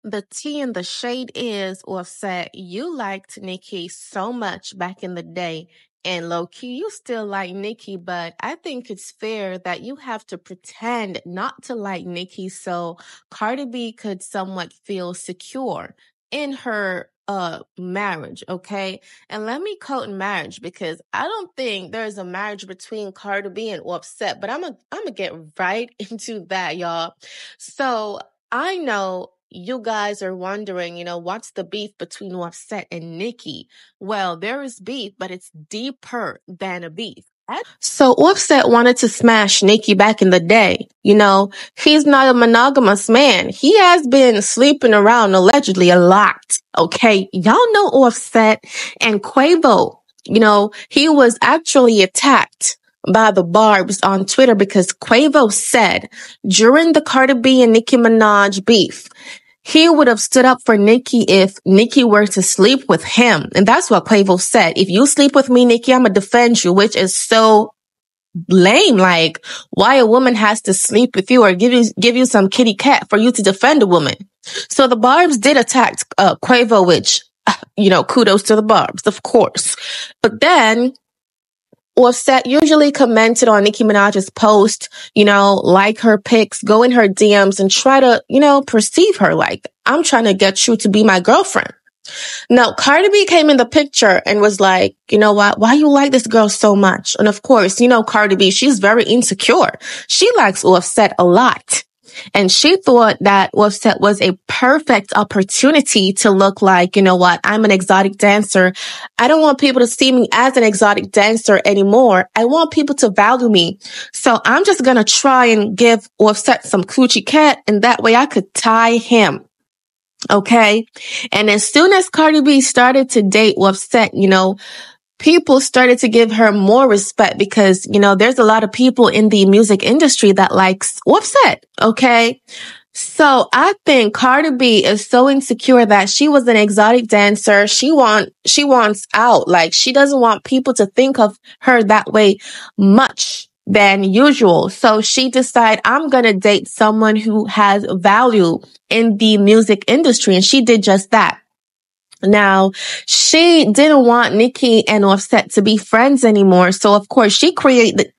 The tea and the shade is, Offset, you liked Nicki so much back in the day. And low key, you still like Nicki, but I think it's fair that you have to pretend not to like Nicki so Cardi B could somewhat feel secure in her marriage, okay? And let me quote marriage because I don't think there's a marriage between Cardi B and Offset, but I'm gonna get right into that, y'all. So I know you guys are wondering, what's the beef between Offset and Nicki? Well, there is beef, but it's deeper than a beef. So Offset wanted to smash Nicki back in the day. He's not a monogamous man. He has been sleeping around allegedly a lot. Okay. Y'all know Offset and Quavo. He was actually attacked by the Barbs on Twitter because Quavo said during the Cardi B and Nicki Minaj beef, he would have stood up for Nicki if Nicki were to sleep with him. And that's what Quavo said. If you sleep with me, Nicki, I'm going to defend you, which is so lame. Like, why a woman has to sleep with you or give you some kitty cat for you to defend a woman. So the Barbs did attack Quavo, which, kudos to the Barbs, of course. But then Offset usually commented on Nicki Minaj's post, like her pics, go in her DMs and try to, perceive her like, I'm trying to get you to be my girlfriend. Now, Cardi B came in the picture and was like, you know what? Why you like this girl so much? And of course, Cardi B, she's very insecure. She likes Offset a lot. And she thought that Offset was a perfect opportunity to look like, you know what, I'm an exotic dancer. I don't want people to see me as an exotic dancer anymore. I want people to value me. So I'm just going to try and give Offset some coochie cat, and that way I could tie him. Okay. And as soon as Cardi B started to date Offset, people started to give her more respect because, there's a lot of people in the music industry that likes Offset. Okay. So I think Cardi B is so insecure that she was an exotic dancer. She wants out. Like, she doesn't want people to think of her that way much than usual. So she decided, I'm going to date someone who has value in the music industry. And she did just that. Now, she didn't want Nicki and Offset to be friends anymore. So of course she created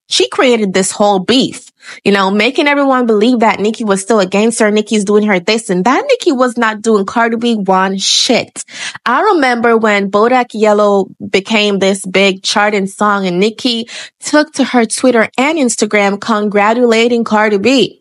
this whole beef, making everyone believe that Nicki was still against her. Nicki's doing her this and that. Nicki was not doing Cardi B one shit. I remember when Bodak Yellow became this big charting song and Nicki took to her Twitter and Instagram congratulating Cardi B.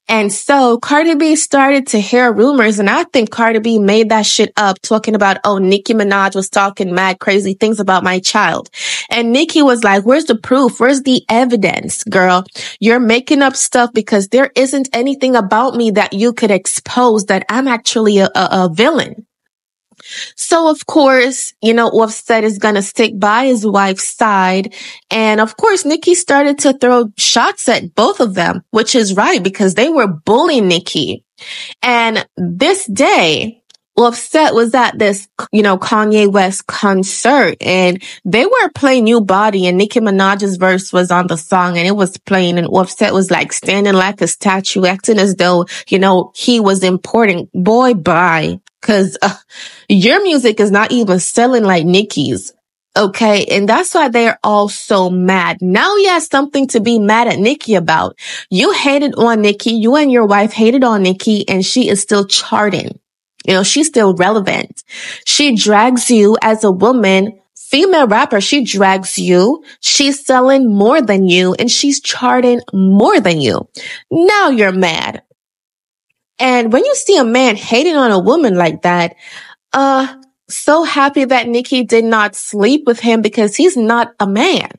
And so Cardi B started to hear rumors, and I think Cardi B made that shit up, talking about, oh, Nicki Minaj was talking mad crazy things about my child. And Nicki was like, where's the proof? Where's the evidence, girl? You're making up stuff because there isn't anything about me that you could expose that I'm actually a villain. So of course, Offset is going to stick by his wife's side. And of course, Nicki started to throw shots at both of them, which is right because they were bullying Nicki. And this day, Offset was at this, Kanye West concert and they were playing New Body and Nicki Minaj's verse was on the song and it was playing and Offset was like standing like a statue, acting as though, he was important. Boy, bye. Cause your music is not even selling like Nicki's. Okay. And that's why they're all so mad. Now he has something to be mad at Nicki about. You hated on Nicki. You and your wife hated on Nicki and she is still charting. She's still relevant. She drags you as a woman, female rapper. She drags you. She's selling more than you and she's charting more than you. Now you're mad. And when you see a man hating on a woman like that, so happy that Nicki did not sleep with him because he's not a man.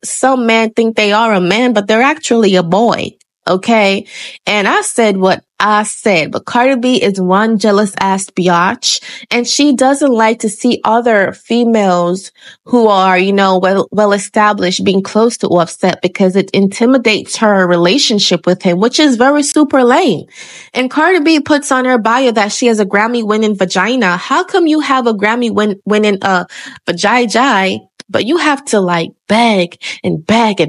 Some men think they are a man, but they're actually a boy. Okay. And I said what I said, but Cardi B is one jealous ass biatch and she doesn't like to see other females who are, well established being close to Offset because it intimidates her relationship with him, which is very super lame. And Cardi B puts on her bio that she has a Grammy winning vagina. How come you have a Grammy winning vajayjay? But you have to like beg and beg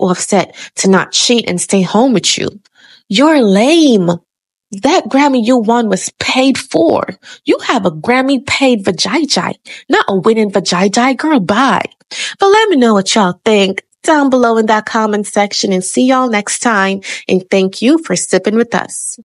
Offset to not cheat and stay home with you. You're lame. That Grammy you won was paid for. You have a Grammy paid vajayjay, not a winning vajayjay. Girl, bye. But let me know what y'all think down below in that comment section, and see y'all next time. And thank you for sipping with us.